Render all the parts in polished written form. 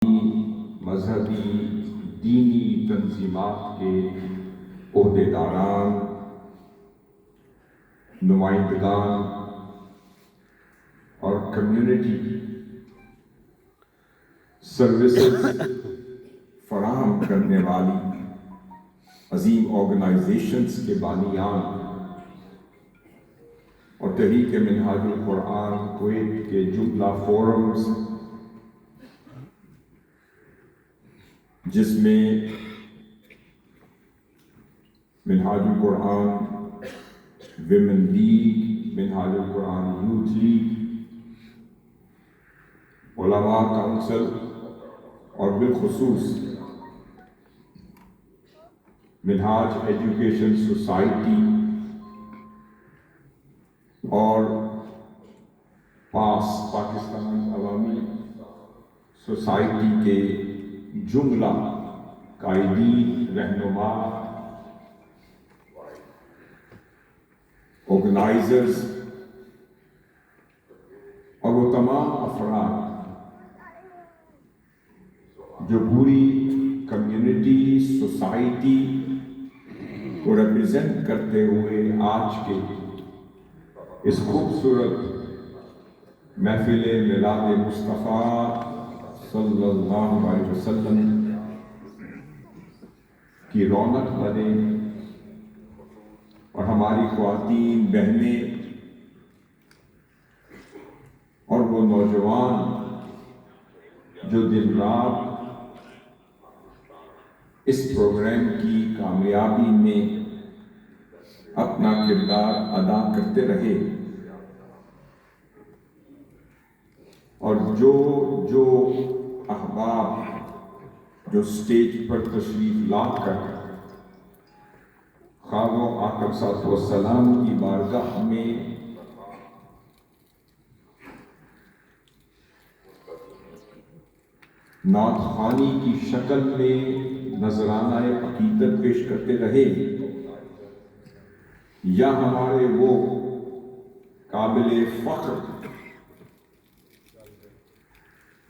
مذہبی دینی تنظیمات کے عہدیداران، نمائندگان اور کمیونٹی سروسز فراہم کرنے والی عظیم آرگنائزیشنز کے بانیان اور تحریک منہاج القرآن کویت کے جملہ فورمز، جس میں منہاج القرآن ویمن لیگ، منہاج القرآن یوتھ لیگ، علماء کونسل اور بالخصوص منہاج ایجوکیشن سوسائٹی اور پاکستان عوامی سوسائٹی کے جملہ قائدین، رہنما، آرگنائزرز اور وہ تمام افراد جو پوری کمیونٹی سوسائٹی کو ریپرزینٹ کرتے ہوئے آج کے اس خوبصورت محفل میلاد مصطفیٰ صلی اللہ علیہ وسلم کی رونق بنے، اور ہماری خواتین، بہنیں اور وہ نوجوان جو دن رات اس پروگرام کی کامیابی میں اپنا کردار ادا کرتے رہے، اور جو احباب جو سٹیج پر تشریف لا کر خواہ وہ آقا صلی اللہ علیہ وسلم کی بارگاہ میں نعت خوانی کی شکل میں نذرانہ عقیدت پیش کرتے رہے، یا ہمارے وہ قابل فخر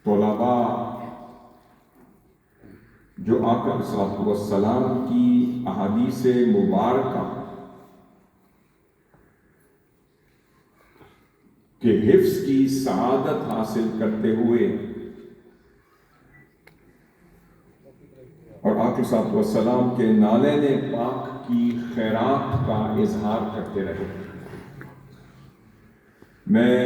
طلباء جو آقا صلی اللہ علیہ وسلم کی احادیث مبارکہ کے حفظ کی سعادت حاصل کرتے ہوئے اور آقا صلی اللہ علیہ وسلم کے نالین پاک کی خیرات کا اظہار کرتے رہے۔ میں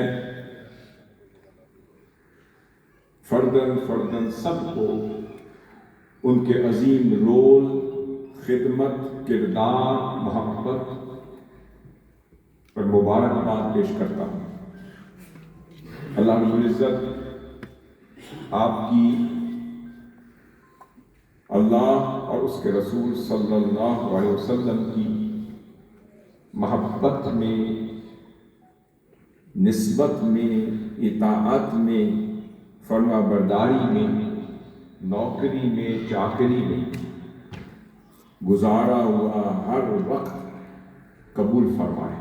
فرداً سب کو ان کے عظیم رول، خدمت، کردار، محبت پر مبارکباد پیش کرتا ہوں۔ اللہ رب العزت آپ کی، اللہ اور اس کے رسول صلی اللہ علیہ وسلم کی محبت میں، نسبت میں، اطاعت میں، فرما برداری میں، نوکری میں، چاکری میں گزارا ہوا ہر وقت قبول فرمائے،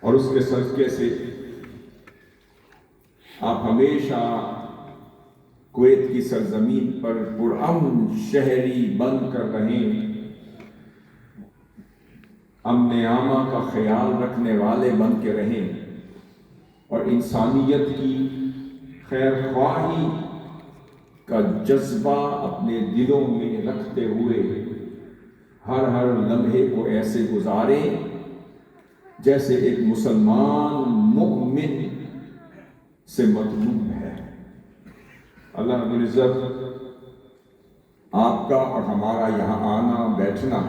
اور اس کے صدقے سے آپ ہمیشہ کویت کی سرزمین پر پرامن شہری بن کر رہیں، امن عامہ کا خیال رکھنے والے بن کے رہیں، اور انسانیت کی خیر خواہی کا جذبہ اپنے دلوں میں رکھتے ہوئے ہر لمحے کو ایسے گزاریں جیسے ایک مسلمان مؤمن سے مطلوب ہے۔ اللہ رب العزت آپ کا اور ہمارا یہاں آنا، بیٹھنا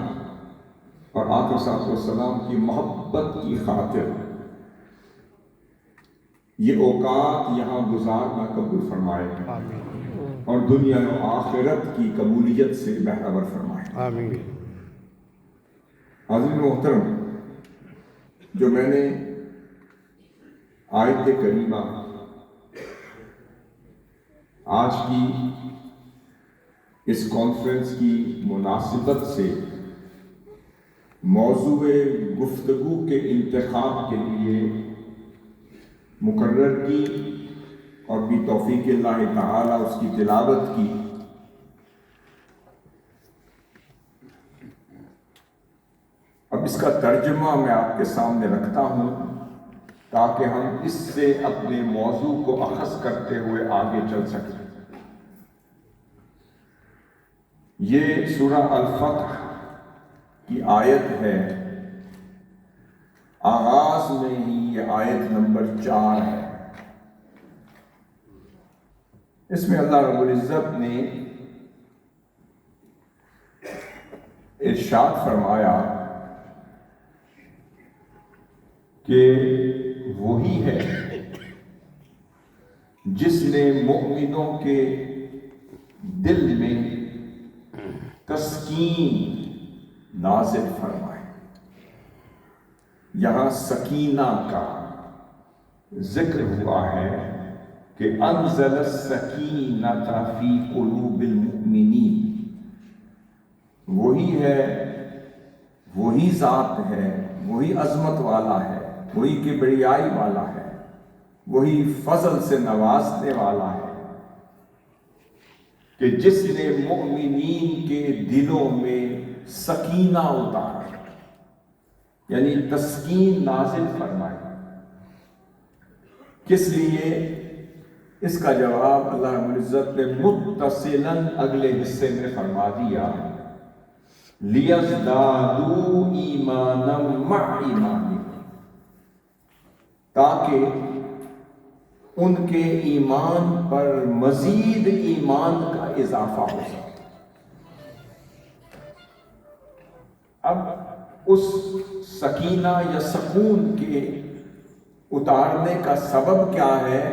اور آقا صلی اللہ علیہ وسلم کی محبت کی خاطر یہ اوقات یہاں گزارنا قبول فرمائے، اور دنیا و آخرت کی قبولیت سے بہرور فرمائے۔ آمین۔ حاضرین محترم، جو میں نے آیت کریمہ آج کی اس کانفرنس کی مناسبت سے موضوع گفتگو کے انتخاب کے لیے مقرر کی اور بھی توفیق اللہ تعالی اس کی تلاوت کی۔ اب اس کا ترجمہ میں آپ کے سامنے رکھتا ہوں تاکہ ہم اس سے اپنے موضوع کو اخذ کرتے ہوئے آگے چل سکیں۔ یہ سورہ الفتح کی آیت ہے، آغاز میں ہی یہ آیت نمبر 4 ہے۔ اس میں اللہ رب العزت نے ارشاد فرمایا کہ وہی ہے جس نے مومنوں کے دل میں تسکین نازل فرمائے۔ یہاں سکینہ کا ذکر ہوا ہے کہ انزل السکینۃ فی قلوب المؤمنین۔ وہی ہے، وہی ذات ہے، وہی عظمت والا ہے، وہی کبریائی والا ہے، وہی فضل سے نوازنے والا ہے کہ جس نے مؤمنین کے دلوں میں سکینہ اتارا، یعنی تسکین نازل فرمائی۔ کس لیے؟ اس کا جواب اللہ رب العزت نے متصلاً اگلے حصے میں فرما دیا، لِيَزْدَادُوا إِيمَانًا مَعَ إِيمَانِهِمْ، تاکہ ان کے ایمان پر مزید ایمان کا اضافہ ہو سکے۔ اب اس سکینہ یا سکون کے اتارنے کا سبب کیا ہے؟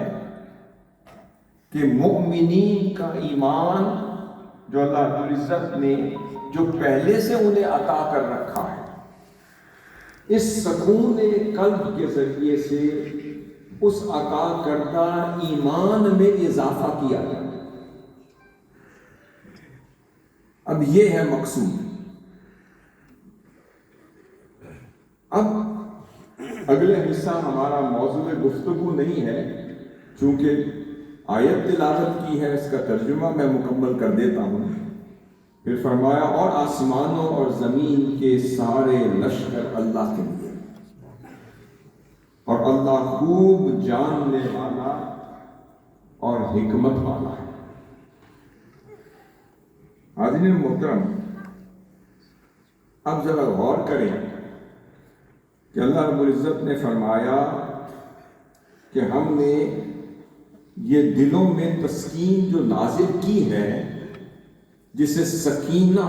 کہ مؤمنین کا ایمان جو اللہ رب العزت نے جو پہلے سے انہیں عطا کر رکھا ہے، اس سکون قلب کے ذریعے سے اس عطا کردہ ایمان میں اضافہ کیا جائے۔ اب یہ ہے مقصود۔ اب اگلے حصہ ہمارا موضوع گفتگو نہیں ہے، چونکہ آیت تلاوت کی ہے، اس کا ترجمہ میں مکمل کر دیتا ہوں۔ پھر فرمایا، اور آسمانوں اور زمین کے سارے لشکر اللہ کے لیے، اور اللہ خوب جاننے والا اور حکمت والا ہے۔ حاضرین محترم، اب ذرا غور کریں کہ اللہ رب العزت نے فرمایا کہ ہم نے یہ دلوں میں تسکین جو نازل کی ہے، جسے سکینہ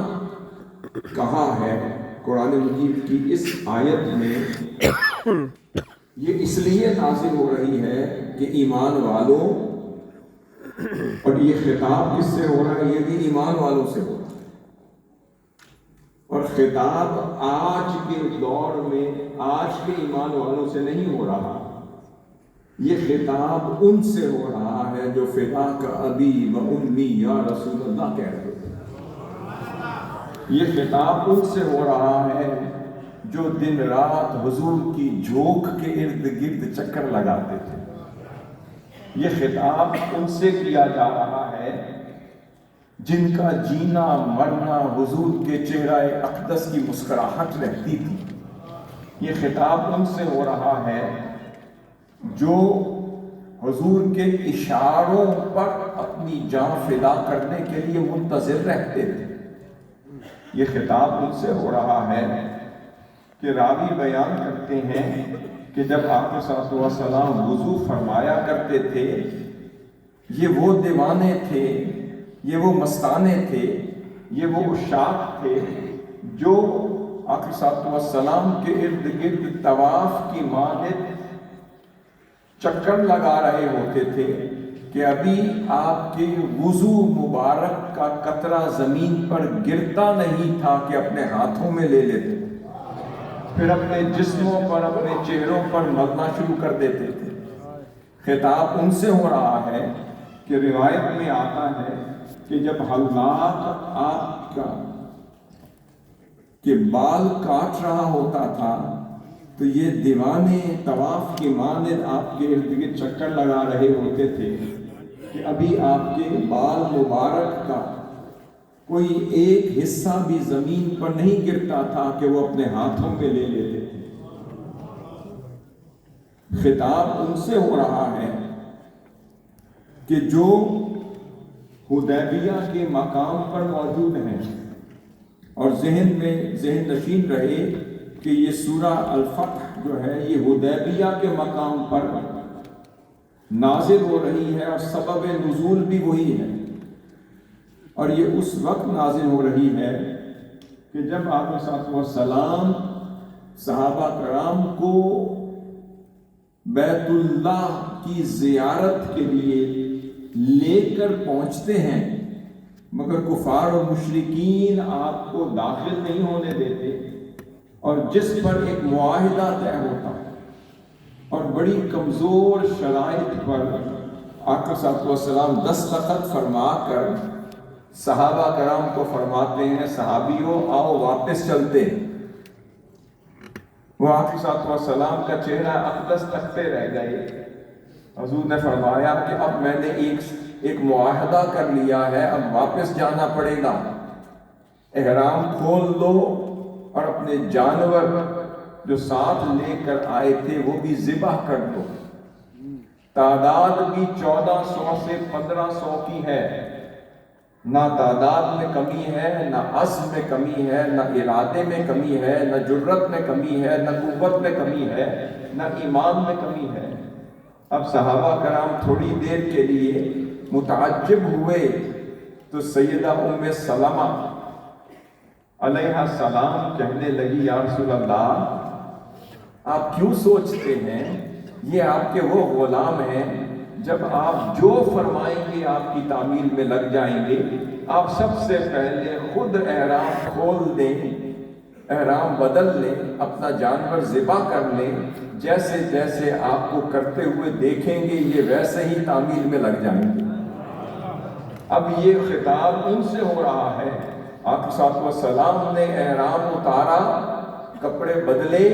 کہا ہے قرآن مجید کی اس آیت میں، یہ اس لیے نازل ہو رہی ہے کہ ایمان والوں، اور یہ خطاب کس سے ہو رہا ہے؟ یہ بھی ایمان والوں سے ہو رہا ہے۔ اور خطاب آج کے دور میں آج کے ایمان والوں سے نہیں ہو رہا، یہ خطاب ان سے ہو رہا ہے جو فداک ابی و امی یا رسول اللہ کہہ رہے ہیں۔ یہ خطاب ان سے ہو رہا ہے جو دن رات حضور کی جھوک کے ارد گرد چکر لگاتے تھے۔ یہ خطاب ان سے کیا جا رہا ہے جن کا جینا مرنا حضور کے چہرہ اقدس کی مسکراہٹ رہتی تھی۔ یہ خطاب ان سے ہو رہا ہے جو حضور کے اشاروں پر اپنی جان فدا کرنے کے لیے منتظر رہتے تھے۔ یہ خطاب ان سے ہو رہا ہے کہ راوی بیان کرتے ہیں کہ جب آپ صلی اللہ علیہ وسلم وضو فرمایا کرتے تھے، یہ وہ دیوانے تھے، یہ وہ مستانے تھے، یہ وہ عشاق تھے جو آقا صلی اللہ علیہ وسلم کے ارد گرد طواف کی مانند چکر لگا رہے ہوتے تھے کہ ابھی آپ کے وضو مبارک کا قطرہ زمین پر گرتا نہیں تھا کہ اپنے ہاتھوں میں لے لیتے، پھر اپنے جسموں پر اپنے چہروں پر ملنا شروع کر دیتے تھے۔ خطاب ان سے ہو رہا ہے کہ روایت میں آتا ہے کہ جب حلاق آپ کا کہ بال کاٹ رہا ہوتا تھا تو یہ دیوانے طواف کی مانند آپ کے ارد گرد چکر لگا رہے ہوتے تھے کہ ابھی آپ کے بال مبارک کا کوئی ایک حصہ بھی زمین پر نہیں گرتا تھا کہ وہ اپنے ہاتھوں میں لے لیتے تھے۔ خطاب ان سے ہو رہا ہے کہ جو حدیبیہ کے مقام پر موجود ہیں، اور ذہن نشین رہے کہ یہ سورہ الفتح جو ہے یہ حدیبیہ کے مقام پر نازل ہو رہی ہے، اور سبب نزول بھی وہی ہے، اور یہ اس وقت نازل ہو رہی ہے کہ جب آپ علیہ الصلوۃ والسلام صحابہ کرام کو بیت اللہ کی زیارت کے لیے لے کر پہنچتے ہیں، مگر کفار و مشرکین آپ کو داخل نہیں ہونے دیتے، اور جس پر ایک معاہدہ طے ہوتا ہے، اور بڑی کمزور شرائط پر آقا صلی اللہ علیہ وسلم دستخط فرما کر صحابہ کرام کو فرماتے ہیں، صحابیوں آؤ واپس چلتے ہیں۔ وہ آقا صلی اللہ علیہ وسلم کا چہرہ اقدس تکتے رہ گئے۔ حضور نے فرمایا کہ اب میں نے ایک معاہدہ کر لیا ہے، اب واپس جانا پڑے گا، احرام کھول دو اور اپنے جانور جو ساتھ لے کر آئے تھے وہ بھی ذبح کر دو۔ تعداد بھی 1400 سے 1500 کی ہے، نہ تعداد میں کمی ہے، نہ عزم میں کمی ہے، نہ ارادے میں کمی ہے، نہ جرت میں کمی ہے، نہ قوت میں کمی ہے، نہ ایمان میں کمی ہے۔ اب صحابہ کرام تھوڑی دیر کے لیے متعجب ہوئے تو سیدہ ام سلمہ علیہ السلام کہنے لگی، یا رسول اللہ آپ کیوں سوچتے ہیں، یہ آپ کے وہ غلام ہیں، جب آپ جو فرمائیں گے آپ کی تعمیل میں لگ جائیں گے۔ آپ سب سے پہلے خود احرام کھول دیں، احرام بدل لیں، اپنا جانور ذبح کر لیں، جیسے جیسے آپ کو کرتے ہوئے دیکھیں گے یہ ویسے ہی تعمیل میں لگ جائیں گے۔ اب یہ خطاب ان سے ہو رہا ہے۔ آقا صلی اللہ علیہ وسلم نے احرام اتارا، کپڑے بدلے،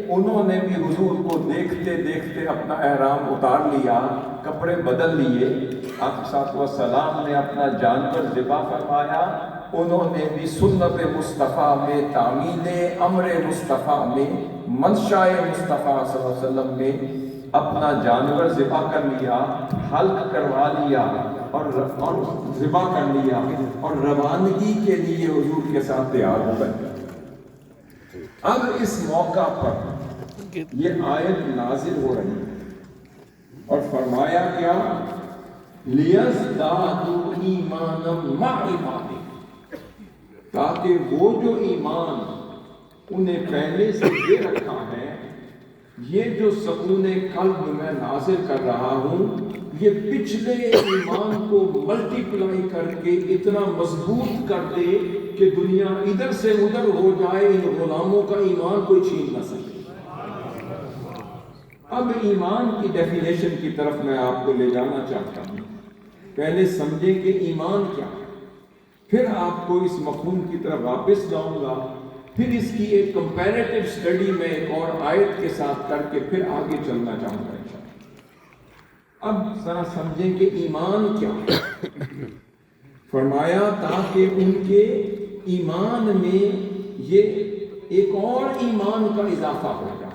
انہوں نے بھی حضور کو دیکھتے دیکھتے اپنا احرام اتار لیا، کپڑے بدل لیے۔ آقا صلی اللہ علیہ وسلم نے اپنا جانور ذبح فرمایا، انہوں نے بھی سنت مصطفیٰ میں، تعمیل امر مصطفیٰ میں، منشاء مصطفیٰ صلی اللہ علیہ وسلم میں اپنا جانور ذبح کر لیا، حلق کروا لیا اور ذبح کر لیا، اور روانگی کے لیے حضور کے ساتھ تیار ہو گئے۔ اب اس موقع پر یہ آیت نازل ہو رہی ہے، اور فرمایا کیا، لِيَزْدَادُوا إِيمَانًا مَعَ إِيمَانِهِمْ، تاکہ وہ جو ایمان انہیں پہلے سے دے رکھا ہے، یہ جو سکون قلب میں نازل کر رہا ہوں، یہ پچھلے ایمان کو ملٹی پلائی کر کے اتنا مضبوط کر دے کہ دنیا ادھر سے ادھر ہو جائے، ان غلاموں کا ایمان کوئی چھین نہ سکے۔ اب ایمان کی ڈیفینیشن کی طرف میں آپ کو لے جانا چاہتا ہوں۔ پہلے سمجھیں کہ ایمان کیا ہے، پھر آپ کو اس مفہوم کی طرف واپس لاؤں گا، پھر اس کی ایک کمپیریٹیو سٹڈی میں ایک اور آیت کے ساتھ کر کے پھر آگے چلنا چاہوں گا انشاءاللہ۔ اب ذرا سمجھیں کہ ایمان کیا ہے۔ فرمایا تاکہ ان کے ایمان میں یہ ایک اور ایمان کا اضافہ ہو جائے۔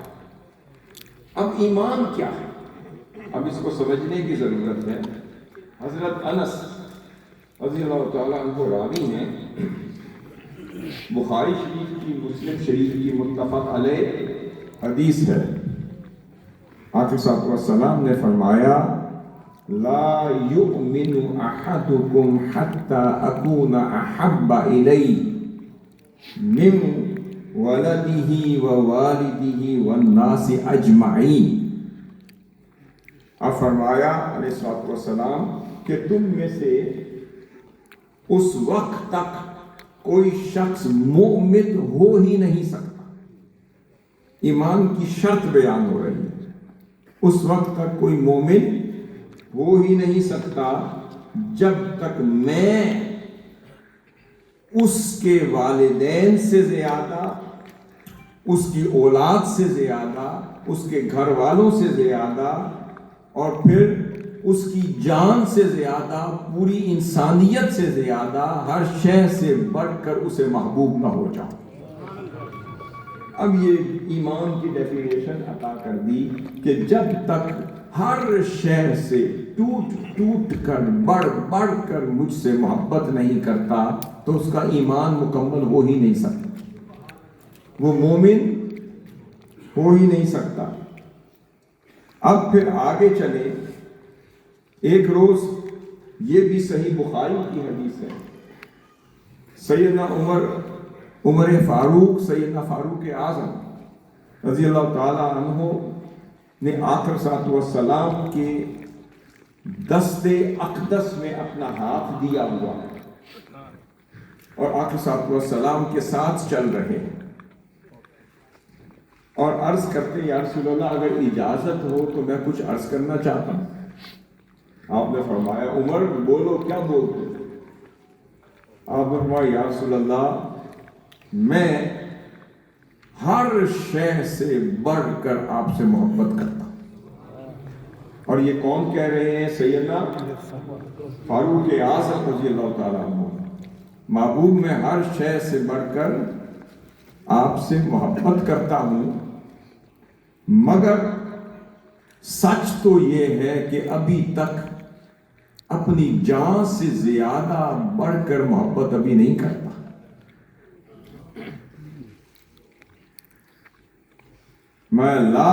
اب ایمان کیا ہے، اب اس کو سمجھنے کی ضرورت ہے۔ حضرت انس رضی اللہ تعالیٰ عنہ راوی ہیں، بخاری شریف کی، مسلم شریف کی متفق علیہ حدیث ہے۔ آقا صلی اللہ علیہ وسلم نے فرمایا، لا یؤمن احدکم حتی اکون احب الیہ من ولدہ ووالدہ والناس اجمعین۔ اب فرمایا علیہ الصلوۃ والسلام کہ تم میں سے اس وقت تک کوئی شخص مومن ہو ہی نہیں سکتا، ایمان کی شرط بیان ہو رہی ہے، اس وقت تک کوئی مومن ہو ہی نہیں سکتا جب تک میں اس کے والدین سے زیادہ، اس کی اولاد سے زیادہ، اس کے گھر والوں سے زیادہ، اور پھر اس کی جان سے زیادہ، پوری انسانیت سے زیادہ، ہر شے سے بڑھ کر اسے محبوب نہ ہو جاؤں۔ اب یہ ایمان کی ڈیفینیشن عطا کر دی کہ جب تک ہر شے سے ٹوٹ ٹوٹ کر بڑھ بڑھ کر مجھ سے محبت نہیں کرتا تو اس کا ایمان مکمل ہو ہی نہیں سکتا، وہ مومن ہو ہی نہیں سکتا۔ اب پھر آگے چلے، ایک روز، یہ بھی صحیح بخاری کی حدیث ہے، سیدنا عمر فاروق، سیدنا فاروق اعظم رضی اللہ تعالی عنہ نے آخر صلوات والسلام کے دست اقدس میں اپنا ہاتھ دیا ہوا ہے اور آخر صلوات والسلام کے ساتھ چل رہے ہیں اور عرض کرتے، یا رسول اللہ اگر اجازت ہو تو میں کچھ عرض کرنا چاہتا ہوں۔ آپ نے فرمایا عمر بولو، کیا بولتے؟ آپ نے فرمایا یا رسول اللہ میں ہر شے سے بڑھ کر آپ سے محبت کرتا ہوں۔ اور یہ کون کہہ رہے ہیں؟ سیدنا فاروق اعظم رضی اللہ تعالیٰ عنہ، محبوب میں ہر شے سے بڑھ کر آپ سے محبت کرتا ہوں، مگر سچ تو یہ ہے کہ ابھی تک اپنی جان سے زیادہ بڑھ کر محبت ابھی نہیں کرتا۔ میں لا،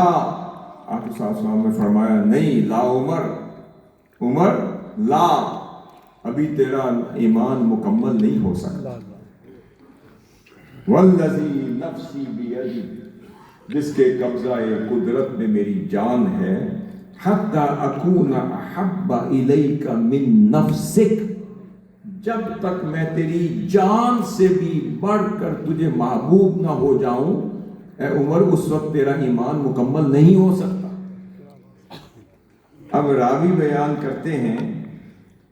آپ صلی اللہ علیہ وسلم نے فرمایا نہیں، لا عمر لا، ابھی تیرا ایمان مکمل نہیں ہو سکتا۔ والذی نفسی بیدی، جس کے قبضہ قدرت میں میری جان ہے، حتی اکون احب الیک من نفسک، جب تک میں تیری جان سے بھی بڑھ کر تجھے محبوب نہ ہو جاؤں، اے عمر اس وقت تیرا ایمان مکمل نہیں ہو سکتا۔ اب راوی بیان کرتے ہیں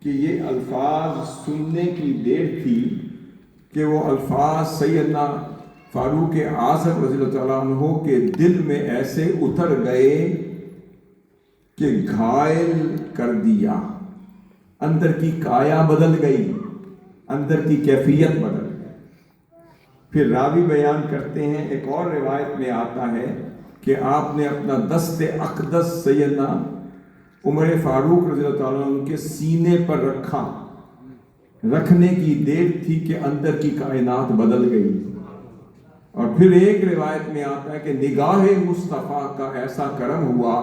کہ یہ الفاظ سننے کی دیر تھی کہ وہ الفاظ سیدنا فاروق اعظم رضی اللہ تعالیٰ عنہ کے دل میں ایسے اتر گئے کہ گھائل کر دیا، اندر کی کایا بدل گئی، اندر کی کیفیت بدل گئی۔ پھر راوی بیان کرتے ہیں، ایک اور روایت میں آتا ہے کہ آپ نے اپنا دست اقدس سیدنا عمر فاروق رضی اللہ تعالیٰ عنہ کے سینے پر رکھا، رکھنے کی دیر تھی کہ اندر کی کائنات بدل گئی۔ اور پھر ایک روایت میں آتا ہے کہ نگاہ مصطفیٰ کا ایسا کرم ہوا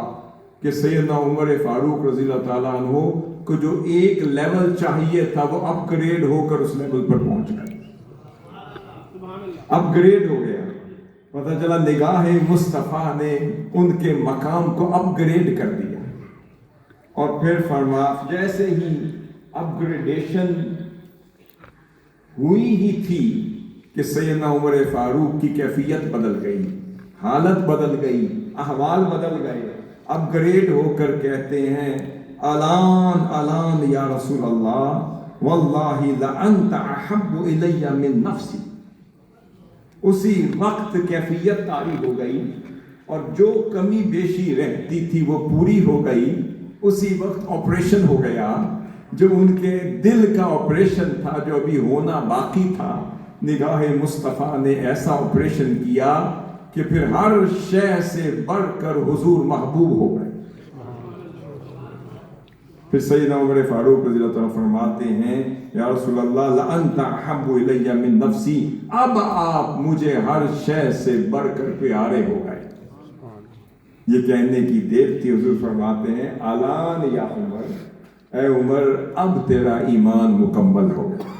کہ سیدنا عمر فاروق رضی اللہ تعالیٰ عنہ کو جو ایک لیول چاہیے تھا وہ اپ گریڈ ہو کر اس لیول پر پہنچ گئے، اپ گریڈ ہو گیا۔ پتہ چلا نگاہ مصطفیٰ نے ان کے مقام کو اپ گریڈ کر دیا۔ اور پھر جیسے ہی اپ گریڈیشن ہوئی ہی تھی کہ سیدنا عمر فاروق کی کیفیت بدل گئی، حالت بدل گئی، احوال بدل گئے، اپ گریڈ ہو کر کہتے ہیں الان الان یا رسول اللہ واللہ لانت احب الی من نفسی۔ اسی وقت کیفیت طاری ہو گئی اور جو کمی بیشی رہتی تھی وہ پوری ہو گئی۔ اسی وقت آپریشن ہو گیا، جو ان کے دل کا آپریشن تھا، جو ابھی ہونا باقی تھا، نگاہ مصطفیٰ نے ایسا آپریشن کیا کہ پھر ہر شے سے بڑھ کر حضور محبوب ہو گئے۔ پھر سیدنا عمر فاروق رضی اللہ تعالیٰ فرماتے ہیں یا رسول اللہ لانت احب الی من نفسی، اب آپ مجھے ہر شے سے بڑھ کر پیارے ہو گئے۔ یہ کہنے کی دیر تھی، حضور فرماتے ہیں الان یا عمر، اے عمر اب تیرا ایمان مکمل ہو گیا۔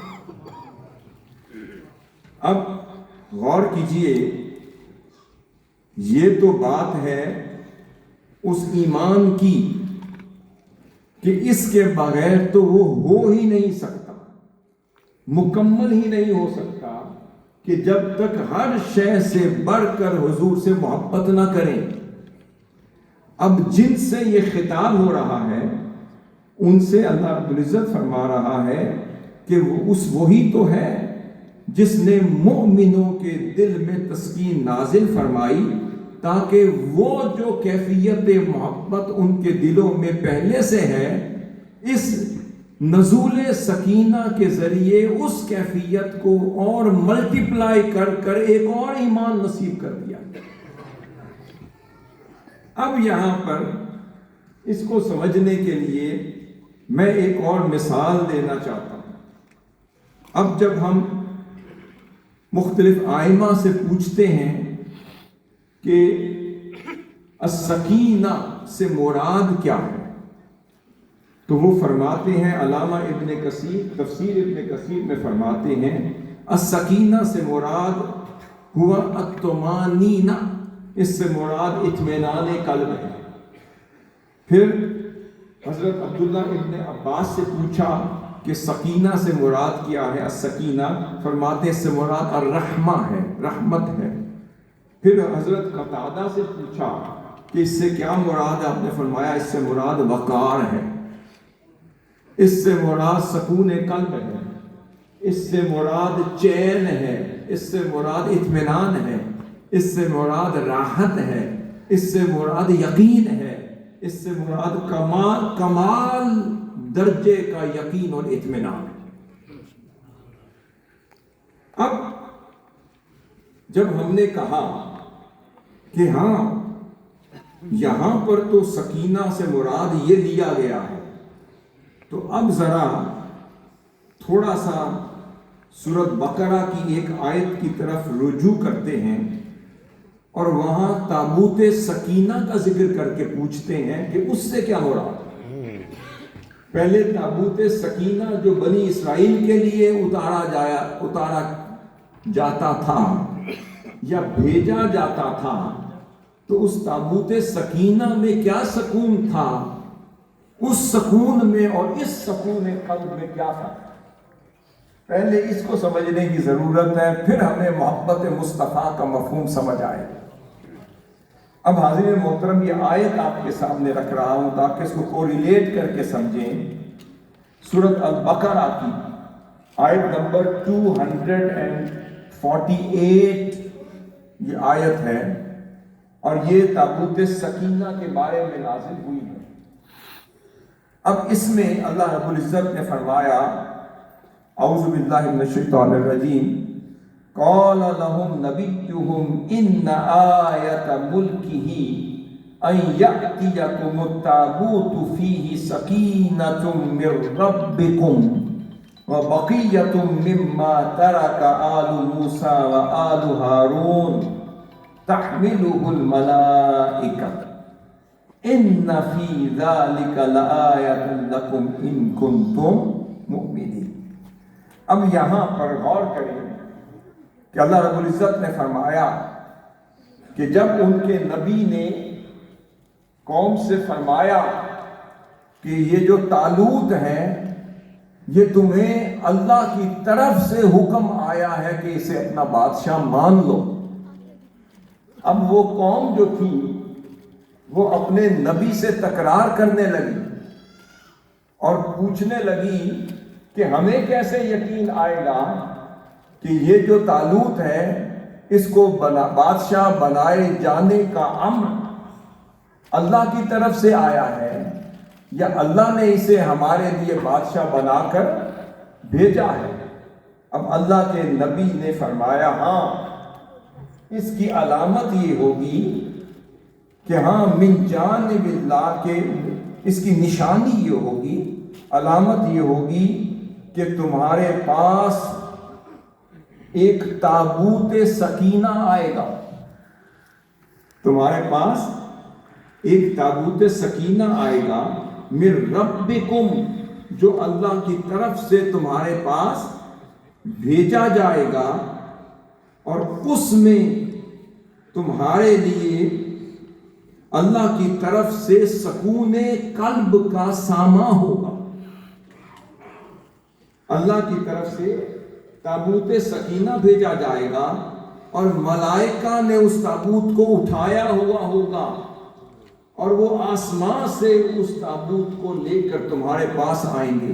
اب غور کیجئے، یہ تو بات ہے اس ایمان کی کہ اس کے بغیر تو وہ ہو ہی نہیں سکتا، مکمل ہی نہیں ہو سکتا کہ جب تک ہر شے سے بڑھ کر حضور سے محبت نہ کریں۔ اب جن سے یہ خطاب ہو رہا ہے ان سے اللہ رب العزت فرما رہا ہے کہ وہی تو ہے جس نے مؤمنوں کے دل میں تسکین نازل فرمائی، تاکہ وہ جو کیفیت محبت ان کے دلوں میں پہلے سے ہے اس نزول سکینہ کے ذریعے اس کیفیت کو اور ملٹیپلائی کر کر ایک اور ایمان نصیب کر دیا۔ اب یہاں پر اس کو سمجھنے کے لیے میں ایک اور مثال دینا چاہتا ہوں۔ اب جب ہم مختلف ائمہ سے پوچھتے ہیں کہ السکینہ سے مراد کیا ہے، تو وہ فرماتے ہیں، علامہ ابن کثیر تفسیر ابن کثیر میں فرماتے ہیں السکینہ سے مراد ہوا الطمانینہ، اس سے مراد اطمینان قلب ہے۔ پھر حضرت عبداللہ ابن عباس سے پوچھا کہ سکینہ سے مراد کیا ہے، السکینہ، فرماتے ہیں اس سے مراد الرحمہ ہے، رحمت ہے۔ پھر حضرت قتادہ سے پوچھا کہ اس سے کیا مراد ہے، آپ نے فرمایا اس سے مراد وقار ہے، اس سے مراد سکون قلب ہے، اس سے مراد چین ہے، اس سے مراد اطمینان ہے، اس سے مراد راحت ہے، اس سے مراد یقین ہے، اس سے مراد کمال درجے کا یقین اور اطمینان ہے۔ اب جب ہم نے کہا کہ ہاں یہاں پر تو سکینہ سے مراد یہ لیا گیا ہے، تو اب ذرا تھوڑا سا سورۃ بقرہ کی ایک آیت کی طرف رجوع کرتے ہیں اور وہاں تابوت سکینہ کا ذکر کر کے پوچھتے ہیں کہ اس سے کیا مراد ہے۔ پہلے تابوت سکینہ جو بنی اسرائیل کے لیے اتارا جاتا تھا یا بھیجا جاتا تھا، تو اس تابوت سکینہ میں کیا سکون تھا، اس سکون میں اور اس سکون قلب میں کیا تھا، پہلے اس کو سمجھنے کی ضرورت ہے، پھر ہمیں محبت مصطفیٰ کا مفہوم سمجھ آئے۔ اب حاضرین محترم، یہ آیت آپ کے سامنے رکھ رہا ہوں تاکہ اس کو کوریلیٹ کر کے سمجھیں۔ سورۃ البقرہ کی آیت نمبر 248 یہ آیت ہے، اور یہ تابوت سکینہ کے بارے میں نازل ہوئی ہے۔ اب اس میں اللہ رب العزت نے فرمایا، اعوذ باللہ من الشیطان الرجیم، قال لهم نبیہم ان آیۃ ملکہ ان یأتیکم التابوت فیہ سکینۃ من ربکم وبقیۃ مما ترک آل موسیٰ وآل ہارون تحملہ الملائکہ ان فی ذلک لآیۃ لکم ان کنتم مؤمنین۔ اب یہاں پر غور کریں کہ اللہ رب العزت نے فرمایا کہ جب ان کے نبی نے قوم سے فرمایا کہ یہ جو طالوت ہے یہ تمہیں اللہ کی طرف سے حکم آیا ہے کہ اسے اپنا بادشاہ مان لو، اب وہ قوم جو تھی وہ اپنے نبی سے تکرار کرنے لگی اور پوچھنے لگی کہ ہمیں کیسے یقین آئے گا کہ یہ جو طالوت ہے اس کو بادشاہ بنائے جانے کا امر اللہ کی طرف سے آیا ہے یا اللہ نے اسے ہمارے لیے بادشاہ بنا کر بھیجا ہے۔ اب اللہ کے نبی نے فرمایا ہاں اس کی علامت یہ ہوگی کہ ہاں من جانب اللہ کے، اس کی نشانی یہ ہوگی، علامت یہ ہوگی کہ تمہارے پاس ایک تابوت سکینہ آئے گا، تمہارے پاس ایک تابوت سکینہ آئے گا من ربکم، جو اللہ کی طرف سے تمہارے پاس بھیجا جائے گا، اور اس میں تمہارے لیے اللہ کی طرف سے سکون قلب کا سامان ہوگا۔ اللہ کی طرف سے تابوت سکینہ بھیجا جائے گا اور ملائکہ نے اس تابوت کو اٹھایا ہوا ہوگا اور وہ آسمان سے اس تابوت کو لے کر تمہارے پاس آئیں گے،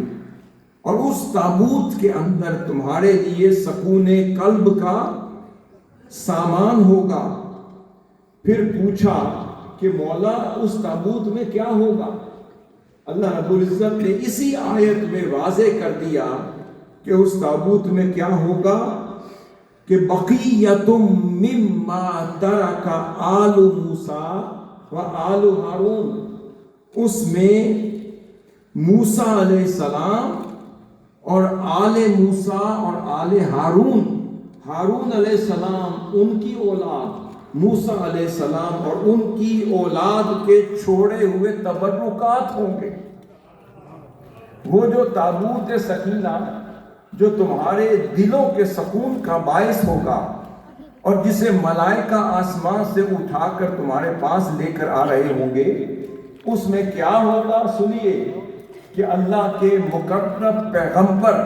اور اس تابوت کے اندر تمہارے لیے سکون قلب کا سامان ہوگا۔ پھر پوچھا کہ مولا اس تابوت میں کیا ہوگا؟ اللہ رب العزت نے اسی آیت میں واضح کر دیا کہ اس تابوت میں کیا ہوگا کہ بقیتم مما ترک آل موسیٰ و آل ہارون، اس میں موسیٰ علیہ السلام اور آل موسیٰ اور آل ہارون، ہارون علیہ السلام ان کی اولاد، موسیٰ علیہ السلام اور ان کی اولاد کے چھوڑے ہوئے تبرکات ہوں گے۔ وہ جو تابوت سکینہ جو تمہارے دلوں کے سکون کا باعث ہوگا اور جسے ملائکہ آسمان سے اٹھا کر تمہارے پاس لے کر آ رہے ہوں گے، اس میں کیا ہوگا سنیے کہ اللہ کے مقرب پیغمبر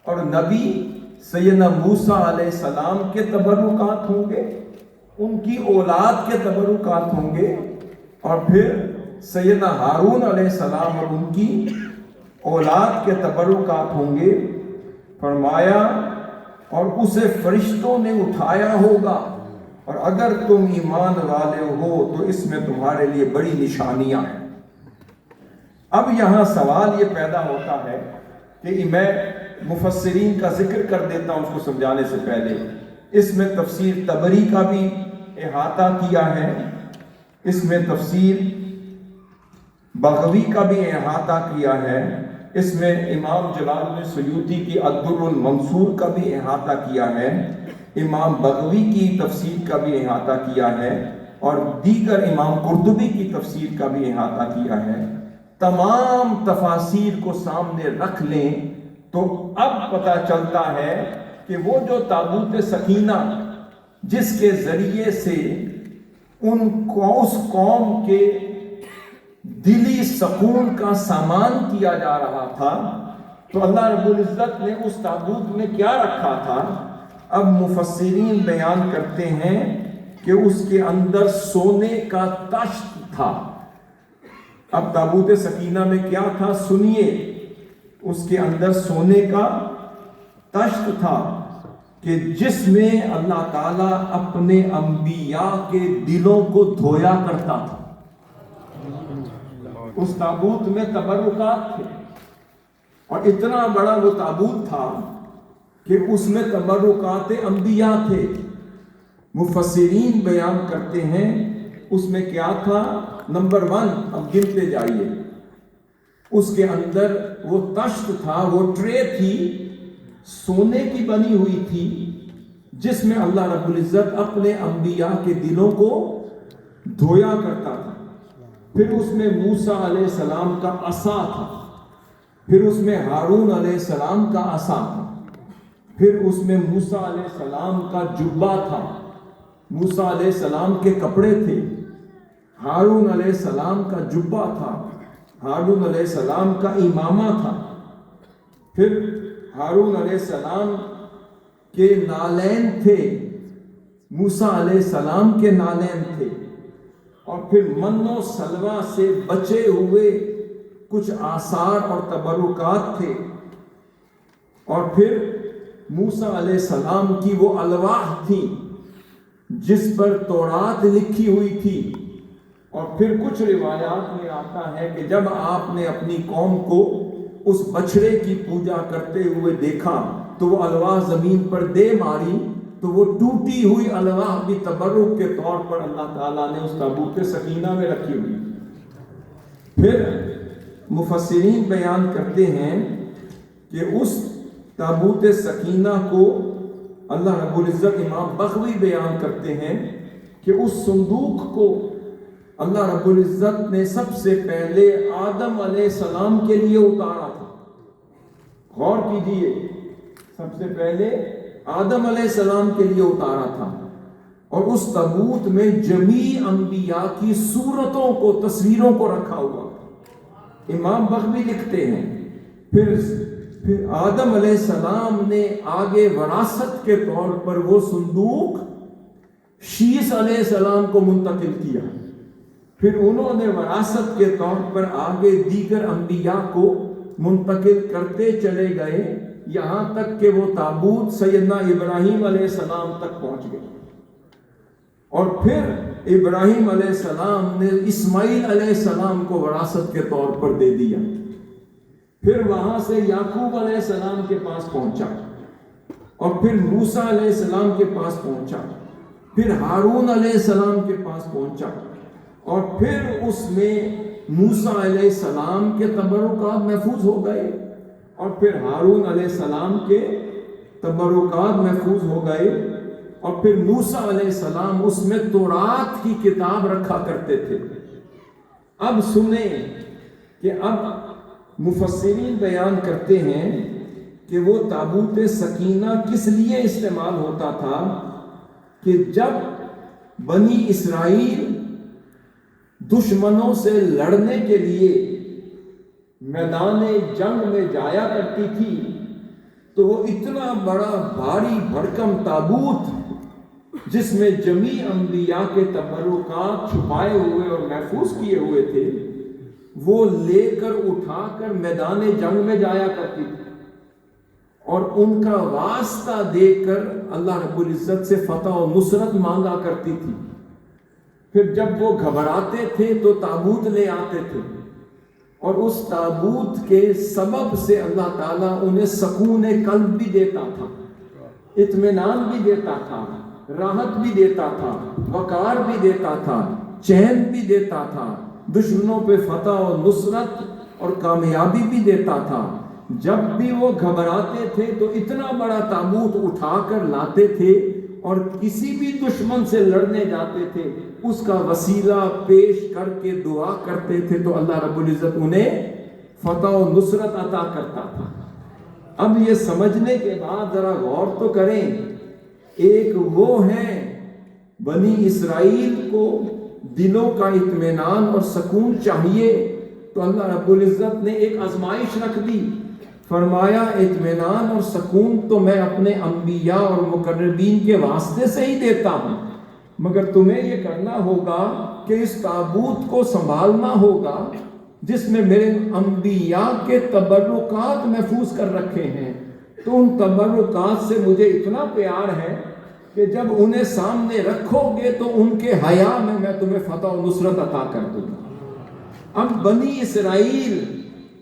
اور نبی سیدنا موسیٰ علیہ السلام کے تبرکات ہوں گے، ان کی اولاد کے تبرکات ہوں گے، اور پھر سیدنا ہارون علیہ السلام اور ان کی اولاد کے تبرکات ہوں گے۔ فرمایا اور اسے فرشتوں نے اٹھایا ہوگا، اور اگر تم ایمان والے ہو تو اس میں تمہارے لیے بڑی نشانیاں ہیں۔ اب یہاں سوال یہ پیدا ہوتا ہے کہ میں مفسرین کا ذکر کر دیتا ہوں اس کو سمجھانے سے پہلے۔ اس میں تفسیر طبری کا بھی احاطہ کیا ہے، اس میں تفسیر بغوی کا بھی احاطہ کیا ہے، اس میں امام جلال الدین سیوطی کی الدر المنصور کا بھی احاطہ کیا ہے، امام بغوی کی تفسیر کا بھی احاطہ کیا ہے، اور دیگر امام قرطبی کی تفسیر کا بھی احاطہ کیا ہے۔ تمام تفاسیر کو سامنے رکھ لیں تو اب پتہ چلتا ہے کہ وہ جو تابوت سکینہ جس کے ذریعے سے اس قوم کے دلی سکون کا سامان کیا جا رہا تھا، تو اللہ رب العزت نے اس تابوت میں کیا رکھا تھا؟ اب مفسرین بیان کرتے ہیں کہ اس کے اندر سونے کا تشت تھا۔ اب تابوت سکینہ میں کیا تھا سنیے، اس کے اندر سونے کا تشت تھا کہ جس میں اللہ تعالیٰ اپنے انبیاء کے دلوں کو دھویا کرتا تھا۔ اس تابوت میں تبرکات تھے، اور اتنا بڑا وہ تابوت تھا کہ اس میں تبرکات انبیاء تھے۔ مفسرین بیان کرتے ہیں اس میں کیا تھا؟ نمبر 1، اب گنتے جائیے، اس کے اندر وہ تشت تھا، وہ ٹرے تھی، سونے کی بنی ہوئی تھی، جس میں اللہ رب العزت اپنے انبیاء کے دلوں کو دھویا کرتا تھا۔ پھر اس میں موسیٰ علیہ السلام کا عصا تھا، پھر اس میں ہارون علیہ السلام کا عصا تھا، پھر اس میں موسیٰ علیہ السلام کا جبہ تھا، موسیٰ علیہ السلام کے کپڑے تھے، ہارون علیہ السلام کا جبہ تھا، ہارون علیہ السلام کا امامہ تھا، پھر ہارون علیہ السلام کے نالین تھے، موسیٰ علیہ السلام کے نالین تھے، اور پھر من و سلوہ سے بچے ہوئے کچھ آثار اور تبرکات تھے، اور پھر موسیٰ علیہ السلام کی وہ الواح تھی جس پر تورات لکھی ہوئی تھی، اور پھر کچھ روایات میں آتا ہے کہ جب آپ نے اپنی قوم کو اس بچڑے کی پوجا کرتے ہوئے دیکھا تو وہ الواح زمین پر دے ماری، تو وہ ٹوٹی ہوئی الواح بھی تبرک کے طور پر اللہ تعالیٰ نے اس تابوت سکینہ میں رکھی ہوئی۔ پھر مفسرین بیان کرتے ہیں کہ اس تابوت سکینہ کو اللہ رب العزت، امام بغوی بیان کرتے ہیں کہ اس صندوق کو اللہ رب العزت نے سب سے پہلے آدم علیہ السلام کے لیے اتارا تھا۔ غور کیجئے، سب سے پہلے آدم علیہ السلام کے لیے اتارا تھا، اور اس تابوت میں جمیع انبیاء کی صورتوں کو، تصویروں کو رکھا ہوا۔ امام بغوی لکھتے ہیں پھر آدم علیہ السلام نے آگے وراثت کے طور پر وہ صندوق شیس علیہ السلام کو منتقل کیا، پھر انہوں نے وراثت کے طور پر آگے دیگر انبیاء کو منتقل کرتے چلے گئے، یہاں تک کہ وہ تابوت سیدنا ابراہیم علیہ السلام تک پہنچ گئے، اور پھر ابراہیم علیہ السلام نے اسماعیل علیہ السلام کو وراثت کے طور پر دے دیا، پھر وہاں سے یعقوب علیہ السلام کے پاس پہنچا، اور پھر موسیٰ علیہ السلام کے پاس پہنچا، پھر ہارون علیہ السلام کے پاس پہنچا، اور پھر اس میں موسیٰ علیہ السلام کے تبرکات محفوظ ہو گئے، اور پھر ہارون علیہ السلام کے تبرکات محفوظ ہو گئے، اور پھر موسیٰ علیہ السلام اس میں تورات کی کتاب رکھا کرتے تھے۔ اب سنیں کہ اب مفسرین بیان کرتے ہیں کہ وہ تابوت سکینہ کس لیے استعمال ہوتا تھا کہ جب بنی اسرائیل دشمنوں سے لڑنے کے لیے میدان جنگ میں جایا کرتی تھی تو وہ اتنا بڑا بھاری بھرکم تابوت جس میں جمیع انبیاء کے تبرکات چھپائے ہوئے اور محفوظ کیے ہوئے تھے، وہ لے کر اٹھا کر میدان جنگ میں جایا کرتی تھی، اور ان کا واسطہ دے کر اللہ رب العزت سے فتح و نصرت مانگا کرتی تھی۔ پھر جب وہ گھبراتے تھے تو تابوت لے آتے تھے، اور اس تابوت کے سبب سے اللہ تعالیٰ انہیں سکون قلب بھی دیتا تھا، اطمینان بھی دیتا تھا، راحت بھی دیتا تھا، وقار بھی دیتا تھا، چین بھی دیتا تھا، دشمنوں پہ فتح و نصرت اور کامیابی بھی دیتا تھا۔ جب بھی وہ گھبراتے تھے تو اتنا بڑا تابوت اٹھا کر لاتے تھے، اور کسی بھی دشمن سے لڑنے جاتے تھے اس کا وسیلہ پیش کر کے دعا کرتے تھے تو اللہ رب العزت انہیں فتح و نصرت عطا کرتا تھا۔ اب یہ سمجھنے کے بعد ذرا غور تو کریں، ایک وہ ہیں بنی اسرائیل کو دلوں کا اطمینان اور سکون چاہیے تو اللہ رب العزت نے ایک آزمائش رکھ دی، فرمایا اطمینان اور سکون تو میں اپنے انبیاء اور مقربین کے واسطے سے ہی دیتا ہوں، مگر تمہیں یہ کرنا ہوگا کہ اس تابوت کو سنبھالنا ہوگا جس میں میرے انبیاء کے تبرکات محفوظ کر رکھے ہیں۔ تو ان تبرکات سے مجھے اتنا پیار ہے کہ جب انہیں سامنے رکھو گے تو ان کے حیا میں تمہیں فتح و نصرت عطا کر دوں گا۔ اب بنی اسرائیل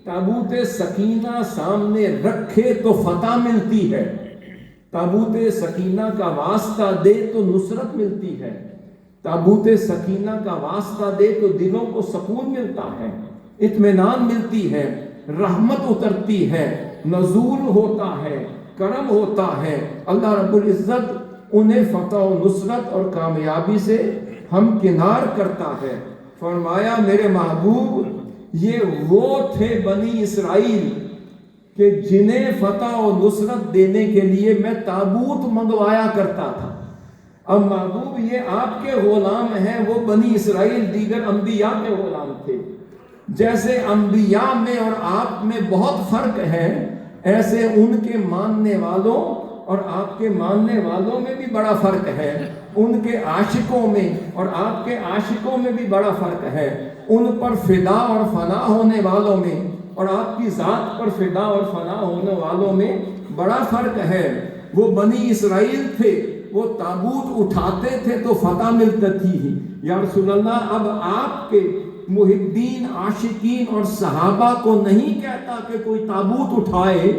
تابوت سکینہ سامنے رکھے تو فتح ملتی ہے، تابوت سکینہ کا واسطہ دے تو نصرت ملتی ہے، تابوت سکینہ کا واسطہ دے تو دلوں کو سکون ملتا ہے، اطمینان ملتی ہے، رحمت اترتی ہے، نزول ہوتا ہے، کرم ہوتا ہے، اللہ رب العزت انہیں فتح و نصرت اور کامیابی سے ہمکنار کرتا ہے۔ فرمایا میرے محبوب یہ وہ تھے بنی اسرائیل کہ جنہیں فتح و نصرت دینے کے لیے میں تابوت منگوایا کرتا تھا۔ اب محبوب یہ آپ کے غلام ہیں، وہ بنی اسرائیل دیگر انبیاء کے غلام تھے۔ جیسے انبیاء میں اور آپ میں بہت فرق ہے، ایسے ان کے ماننے والوں اور آپ کے ماننے والوں میں بھی بڑا فرق ہے، ان کے عاشقوں میں اور آپ کے عاشقوں میں بھی بڑا فرق ہے، ان پر فدا اور فنا ہونے والوں میں اور آپ کی ذات پر فدا اور فنا ہونے والوں میں بڑا فرق ہے۔ وہ بنی اسرائیل تھے، وہ تابوت اٹھاتے تھے تو فتح ملتی تھی۔ یا رسول اللہ اب آپ کے محبین عاشقین اور صحابہ کو نہیں کہتا کہ کوئی تابوت اٹھائے،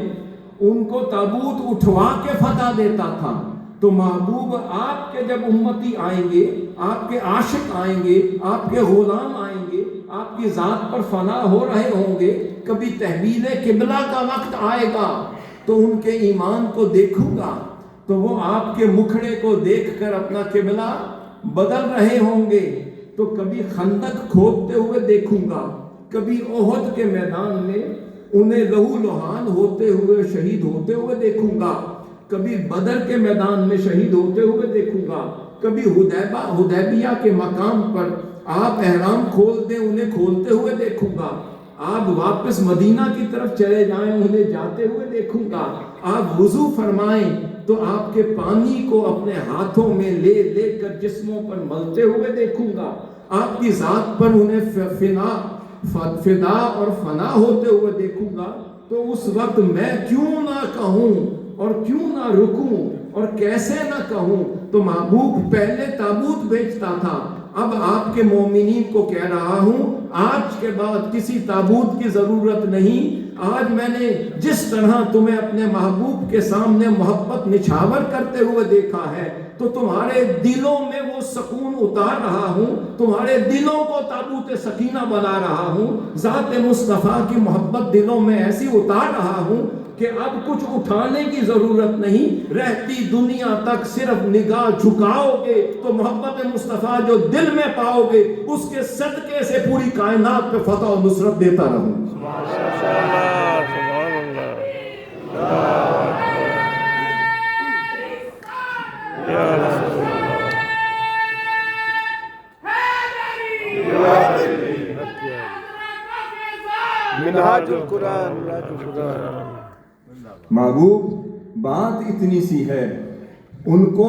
ان کو تابوت اٹھوا کے فتح دیتا تھا۔ تو محبوب آپ کے جب امتی آئیں گے، آپ کے عاشق آئیں گے، آپ کے غلام آئیں گے، آپ کی ذات پر فنا ہو رہے ہوں گے، کبھی تحویل قبلہ کا وقت آئے گا تو ان کے ایمان کو دیکھوں گا تو وہ آپ کے مکھڑے کو دیکھ کر اپنا قبلہ بدل رہے ہوں گے، تو کبھی خندق کھودتے ہوئے دیکھوں گا، کبھی احد کے میدان میں انہیں لہو لہان ہوتے ہوئے شہید ہوتے ہوئے دیکھوں گا، کبھی بدر کے میدان میں شہید ہوتے ہوئے دیکھوں گا، کبھی حدیبیہ کے مقام پر آپ احرام کھول دیں انہیں کھولتے ہوئے دیکھوں گا، آپ واپس مدینہ کی طرف چلے جائیں انہیں جاتے ہوئے دیکھوں گا، آپ وضو فرمائیں تو آپ کے پانی کو اپنے ہاتھوں میں لے لے کر جسموں پر ملتے ہوئے دیکھوں گا، آپ کی ذات پر انہیں فدا اور فنا ہوتے ہوئے دیکھوں گا۔ تو اس وقت میں کیوں نہ کہوں اور کیوں نہ رکوں اور کیسے نہ کہوں؟ تو محبوب پہلے تابوت بیچتا تھا، اب آپ کے مومنین کو کہہ رہا ہوں آج کے بعد کسی تابوت کی ضرورت نہیں. آج میں نے جس طرح تمہیں اپنے محبوب کے سامنے محبت نچھاور کرتے ہوئے دیکھا ہے تو تمہارے دلوں میں وہ سکون اتار رہا ہوں, تمہارے دلوں کو تابوت سکینہ بنا رہا ہوں. ذات مصطفیٰ کی محبت دلوں میں ایسی اتار رہا ہوں کہ اب کچھ اٹھانے کی ضرورت نہیں. رہتی دنیا تک صرف نگاہ جھکاؤ گے تو محبت مصطفیٰ جو دل میں پاؤ گے اس کے صدقے سے پوری کائنات پہ فتح و نصرت دیتا رہوں. منہاج القرآن. محبوب بات اتنی سی ہے, ان کو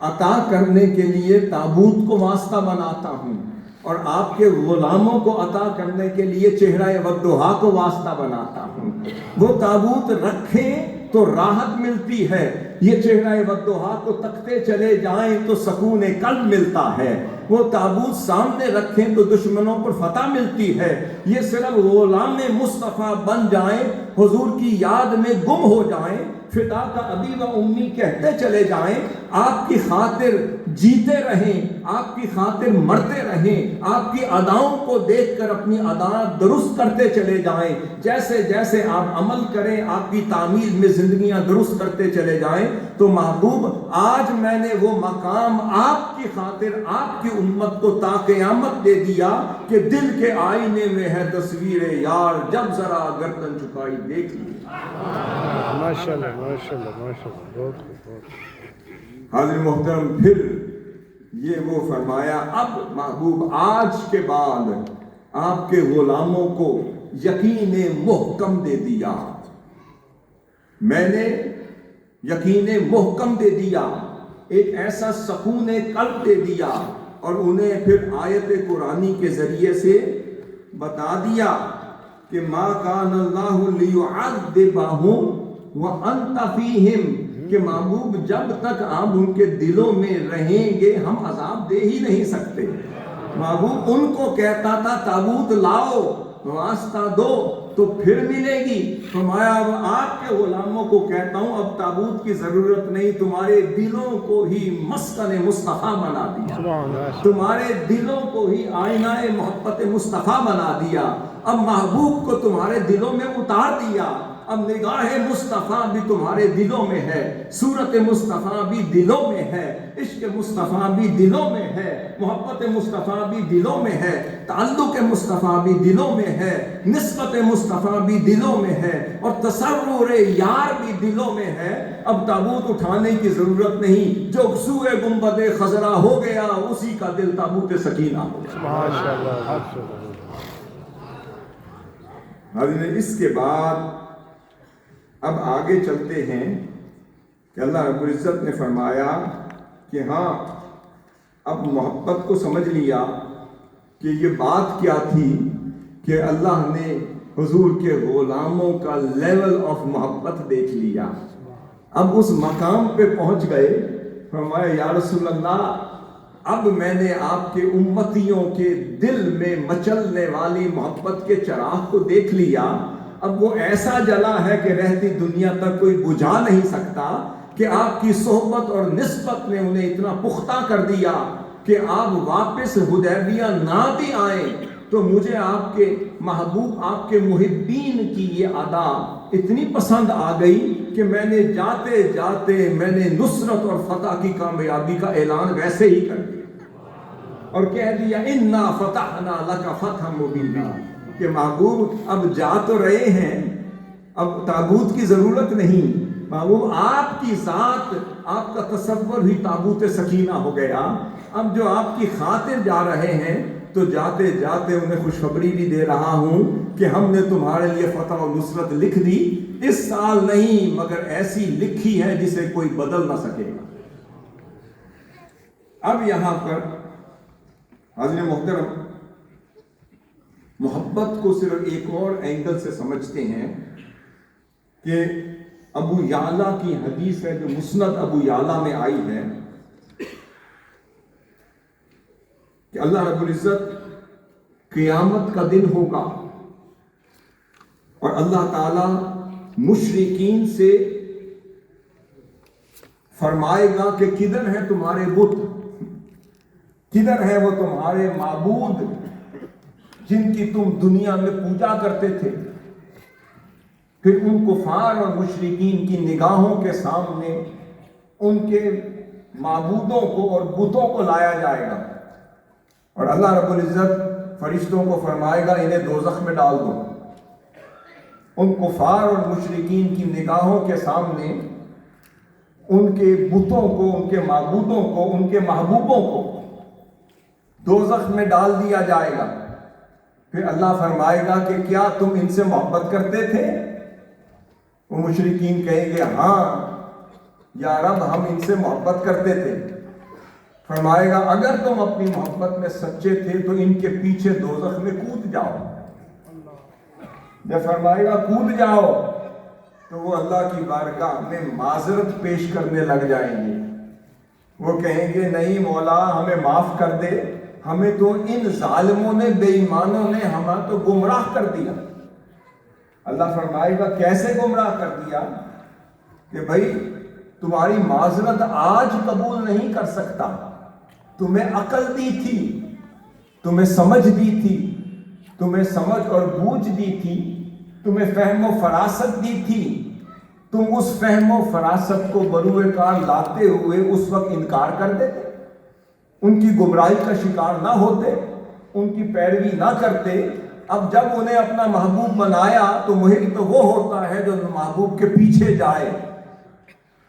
عطا کرنے کے لیے تابوت کو واسطہ بناتا ہوں اور آپ کے غلاموں کو عطا کرنے کے لیے چہرہ والضحیٰ کو واسطہ بناتا ہوں. وہ تابوت رکھیں تو راحت ملتی ہے, یہ چہرہ والضحیٰ کو تکتے چلے جائیں تو سکون قلب ملتا ہے. وہ تابوت سامنے رکھیں تو دشمنوں پر فتح ملتی ہے. یہ صرف غلام مصطفیٰ بن جائیں, حضور کی یاد میں گم ہو جائیں, فدا کا ابی و امی کہتے چلے جائیں, آپ کی خاطر جیتے رہیں, آپ کی خاطر مرتے رہیں, آپ کی اداؤں کو دیکھ کر اپنی اداء درست کرتے چلے جائیں. جیسے جیسے آپ عمل کریں آپ کی تعمیل میں زندگیاں درست کرتے چلے جائیں. تو محبوب آج میں نے وہ مقام آپ کی خاطر آپ کی امت کو تا قیامت دے دیا کہ دل کے آئینے میں ہے تصویر یار, جب ذرا گردن جھکائی دیکھ لی. ماشاءاللہ ماشاءاللہ ماشاءاللہ. حاضر محترم, پھر یہ وہ فرمایا اب محبوب آج کے بعد آپ کے غلاموں کو یقین محکم دے دیا. میں نے یقین محکم دے دیا, ایک ایسا سکون قلب دے دیا اور انہیں پھر آیت قرآنی کے ذریعے سے بتا دیا کہ ما کان اللہ لیعذبہم وانت فیہم, کہ محبوب جب تک آپ ان کے دلوں میں رہیں گے ہم عذاب دے ہی نہیں سکتے. محبوب ان کو کہتا تھا تابوت لاؤ, واسطہ دو تو پھر ملے گی. فرمایا اب آپ کے غلاموں کو کہتا ہوں اب تابوت کی ضرورت نہیں, تمہارے دلوں کو ہی مسکن مصطفیٰ بنا دیا, تمہارے دلوں کو ہی آئینہ محبت مصطفیٰ بنا دیا. اب محبوب کو تمہارے دلوں میں اتار دیا. اب نگاہ مصطفیٰ بھی تمہارے دلوں میں ہے, صورت مصطفیٰ بھی دلوں میں ہے, عشق مصطفیٰ بھی دلوں میں ہے, محبت مصطفیٰ بھی دلوں میں ہے, تعلق مصطفیٰ بھی دلوں میں ہے, نسبت مصطفیٰ بھی دلوں میں ہے, اور تصور یار بھی دلوں میں ہے. اب تابوت اٹھانے کی ضرورت نہیں, جو سوئے گنبد خضرا ہو گیا اسی کا دل تابوت سکینہ ہو گیا. ماشاءاللہ. حاضرین, اس کے بعد اب آگے چلتے ہیں کہ اللہ رب العزت نے فرمایا کہ ہاں اب محبت کو سمجھ لیا کہ یہ بات کیا تھی کہ اللہ نے حضور کے غلاموں کا لیول آف محبت دیکھ لیا. اب اس مقام پہ پہنچ گئے. فرمایا یا رسول اللہ اب میں نے آپ کے امتیوں کے دل میں مچلنے والی محبت کے چراغ کو دیکھ لیا. اب وہ ایسا جلا ہے کہ رہتی دنیا تک کوئی بجھا نہیں سکتا, کہ آپ کی صحبت اور نسبت نے انہیں اتنا پختہ کر دیا کہ آپ واپس حدیبیہ نہ بھی آئیں تو مجھے آپ کے محبوب آپ کے محبین کی یہ ادا اتنی پسند آ گئی کہ میں نے جاتے جاتے میں نے نصرت اور فتح کی کامیابی کا اعلان ویسے ہی کر دیا اور کہہ دیا انا فتحنا لک فتحا مبینا, کہ محبوب اب جا تو رہے ہیں, اب تابوت کی ضرورت نہیں. محبوب آپ کی ذات, آپ کا تصور ہی تابوت سکینہ ہو گیا. اب جو آپ کی خاطر جا رہے ہیں تو جاتے جاتے انہیں خوشخبری بھی دے رہا ہوں کہ ہم نے تمہارے لیے فتح و نصرت لکھ دی. اس سال نہیں مگر ایسی لکھی ہے جسے کوئی بدل نہ سکے گا. اب یہاں پر حاضر محترم محبت کو صرف ایک اور اینگل سے سمجھتے ہیں کہ ابو یعلا کی حدیث ہے جو مسند ابو یعلا میں آئی ہے کہ اللہ رب العزت قیامت کا دن ہوگا اور اللہ تعالی مشرکین سے فرمائے گا کہ کدھر ہے تمہارے بت، کدھر ہے وہ تمہارے معبود جن کی تم دنیا میں پوجا کرتے تھے؟ پھر ان کفار اور مشرکین کی نگاہوں کے سامنے ان کے معبودوں کو اور بتوں کو لایا جائے گا اور اللہ رب العزت فرشتوں کو فرمائے گا انہیں دوزخ میں ڈال دو۔ ان کفار اور مشرکین کی نگاہوں کے سامنے ان کے بتوں کو، ان کے معبودوں کو، ان کے محبوبوں کو دوزخ میں ڈال دیا جائے گا۔ پھر اللہ فرمائے گا کہ کیا تم ان سے محبت کرتے تھے؟ وہ مشرکین کہیں گے ہاں یا رب ہم ان سے محبت کرتے تھے۔ فرمائے گا اگر تم اپنی محبت میں سچے تھے تو ان کے پیچھے دوزخ میں کود جاؤ۔ جب فرمائے گا کود جاؤ تو وہ اللہ کی بارگاہ میں معذرت پیش کرنے لگ جائیں گے۔ وہ کہیں گے نہیں مولا ہمیں معاف کر دے، ہمیں تو ان ظالموں نے، بے ایمانوں نے ہمیں تو گمراہ کر دیا۔ اللہ فرمائے گا کیسے گمراہ کر دیا؟ کہ بھائی تمہاری معذرت آج قبول نہیں کر سکتا، تمہیں عقل دی تھی، تمہیں سمجھ دی تھی، تمہیں سمجھ اور بوجھ دی تھی، تمہیں فہم و فراست دی تھی، تم اس فہم و فراست کو بروئے کار لاتے ہوئے اس وقت انکار کر دیتے، ان کی گمراہی کا شکار نہ ہوتے، ان کی پیروی نہ کرتے۔ اب جب انہیں اپنا محبوب بنایا تو محب تو وہ ہوتا ہے جو محبوب کے پیچھے جائے۔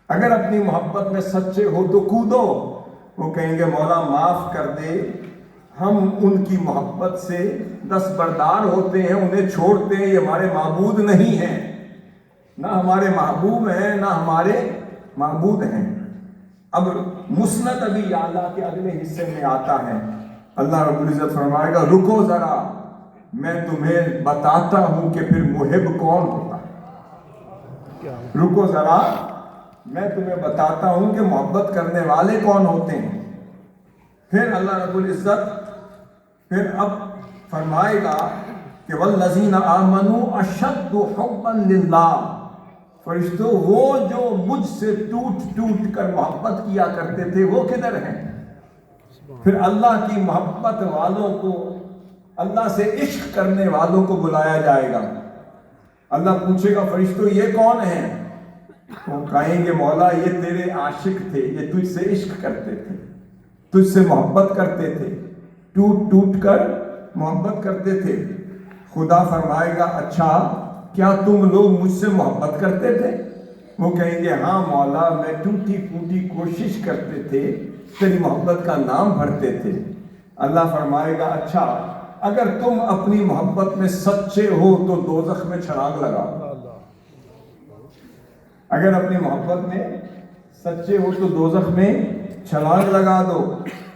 اگر اپنی محبت میں سچے ہو تو کودو۔ وہ کہیں گے مولا معاف کر دے، ہم ان کی محبت سے دستبردار ہوتے ہیں، انہیں چھوڑتے ہیں، یہ ہمارے معبود نہیں ہیں، نہ ہمارے محبوب ہیں نہ ہمارے معبود ہیں۔ اب مسند ابی اعلیٰ کے اگلے حصے میں آتا ہے، اللہ رب العزت فرمائے گا رکو ذرا میں تمہیں بتاتا ہوں کہ پھر محب کون ہوتا ہے۔ رکو ذرا میں تمہیں بتاتا ہوں کہ محبت کرنے والے کون ہوتے ہیں۔ پھر اللہ رب العزت پھر اب فرمائے گا کہ والذین آمنوا اشد حبا للہ، فرشتوں وہ جو مجھ سے ٹوٹ ٹوٹ کر محبت کیا کرتے تھے وہ کدھر ہیں؟ پھر اللہ کی محبت والوں کو، اللہ سے عشق کرنے والوں کو بلایا جائے گا۔ اللہ پوچھے گا فرشتوں یہ کون ہیں؟ وہ کہیں گے مولا یہ تیرے عاشق تھے، یہ تجھ سے عشق کرتے تھے، تجھ سے محبت کرتے تھے، ٹوٹ ٹوٹ کر محبت کرتے تھے۔ خدا فرمائے گا اچھا کیا تم لوگ مجھ سے محبت کرتے تھے؟ وہ کہیں گے ہاں مولا میں ٹوٹی پھوٹی کوشش کرتے تھے، تیری محبت کا نام بھرتے تھے۔ اللہ فرمائے گا اچھا اگر تم اپنی محبت میں سچے ہو تو دوزخ میں چھلانگ لگاؤ۔ اگر اپنی محبت میں سچے ہو تو دوزخ میں چھلانگ لگا دو۔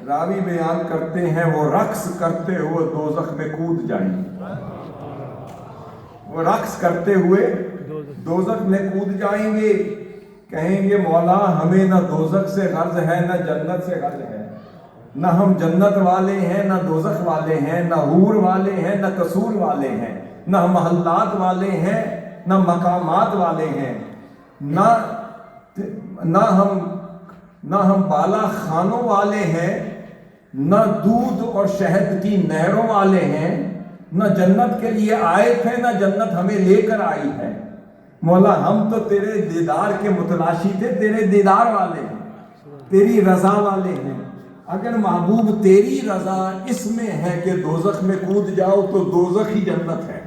راوی بیان کرتے ہیں وہ رقص کرتے ہوئے دوزخ میں کود جائیں گے، وہ رقص کرتے ہوئے دوزخ میں کود جائیں گے، کہیں گے مولا ہمیں نہ دوزخ سے غرض ہے نہ جنت سے غرض ہے، نہ ہم جنت والے ہیں نہ دوزخ والے ہیں، نہ حور والے ہیں نہ قصور والے ہیں، نہ محلات والے ہیں نہ مقامات والے ہیں، نہ ہم بالا خانوں والے ہیں، نہ دودھ اور شہد کی نہروں والے ہیں، نہ جنت کے لیے آئے تھے نہ جنت ہمیں لے کر آئی ہے۔ مولا ہم تو تیرے دیدار کے متلاشی تھے، تیرے دیدار والے ہیں، تیری رضا والے ہیں۔ اگر محبوب تیری رضا اس میں ہے کہ دوزخ میں کود جاؤ تو دوزخ ہی جنت ہے۔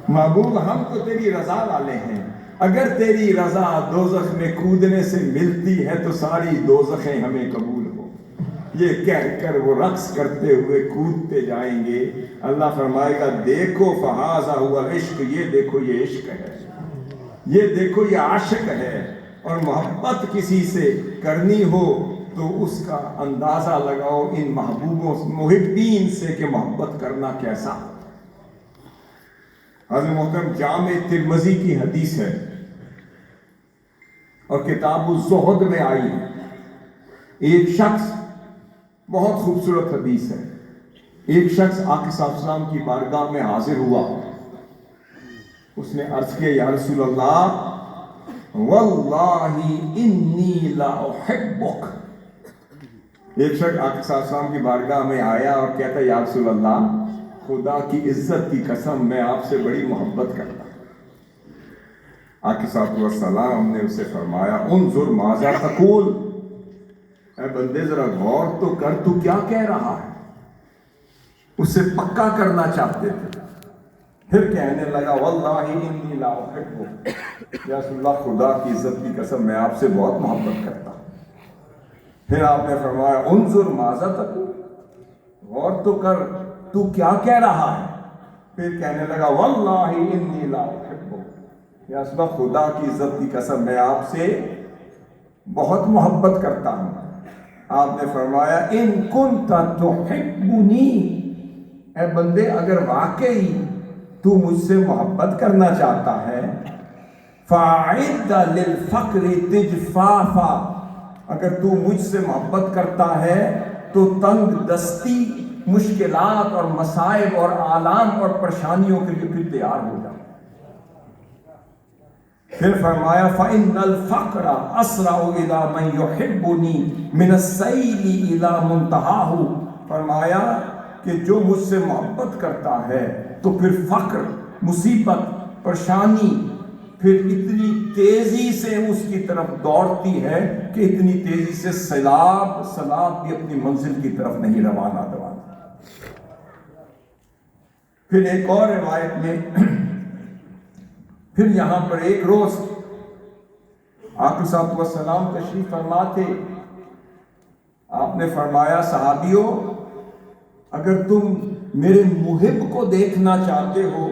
محبوب ہم تو تیری رضا والے ہیں، اگر تیری رضا دوزخ میں کودنے سے ملتی ہے تو ساری دوزخیں ہمیں قبول ہو۔ یہ کہہ کر وہ رقص کرتے ہوئے کودتے جائیں گے۔ اللہ فرمائے گا دیکھو فہذا ہوا عشق، یہ دیکھو یہ عشق ہے، یہ دیکھو یہ عاشق ہے۔ اور محبت کسی سے کرنی ہو تو اس کا اندازہ لگاؤ ان محبوبوں محبین سے کہ محبت کرنا کیسا۔ حضرت محترم جامع ترمذی کی حدیث ہے اور کتاب الزہد میں آئی ہے، ایک شخص بہت خوبصورت حدیث ہے. ایک شخص آقا صلی اللہ علیہ وسلم کی بارگاہ میں حاضر ہوا. اس نے عرض کیا یا رسول اللہ واللہ انی لا احبک. ایک شخص آقا صلی اللہ علیہ وسلم کی بارگاہ میں آیا اور کہتا یا رسول اللہ خدا کی عزت کی قسم میں آپ سے بڑی محبت کرتا ہوں. آقا صلی اللہ علیہ وسلم نے اسے فرمایا انظر ماذا تقول. اے بندے ذرا غور تو کر تو کیا کہہ رہا ہے. اسے پکا کرنا چاہتے تھے. پھر کہنے لگا واللہ انی لا احبک یا رسول اللہ خدا کی عزت کی قسم میں آپ سے بہت محبت کرتا ہوں. پھر آپ نے فرمایا انظر ماذا تقول. غور تو کر تو کیا کہہ رہا ہے. پھر کہنے لگا واللہ انی لا احبک یا رسول اللہ خدا کی عزت کی قسم میں آپ سے بہت محبت کرتا ہوں. آپ نے فرمایا ان کنت تحبنی. اے بندے اگر واقعی تو مجھ سے محبت کرنا چاہتا ہے فَأَعِدَّ لِلْفَقْرِ تِجْفَافًا. اگر تو مجھ سے محبت کرتا ہے تو تنگ دستی مشکلات اور مصائب اور آلام اور پریشانیوں کے لیے پھر تیار ہو جا. پھر فرمایا فَإِنَّ الْفَقْرَ أَسْرَعُ إِلَى مَنْ يُحِبُّنِي مِنَ السَّيْلِ إِلَى مُنْتَهَاهُ. فرمایا کہ جو مجھ سے محبت کرتا ہے تو پھر فقر مصیبت پریشانی پھر اتنی تیزی سے اس کی طرف دوڑتی ہے کہ اتنی تیزی سے سیلاب بھی اپنی منزل کی طرف نہیں روانہ. پھر ایک اور روایت میں پھر یہاں پر ایک روز آقا صلی اللہ علیہ وسلم تشریف فرما تھے. آپ نے فرمایا صحابیوں اگر تم میرے محب کو دیکھنا چاہتے ہو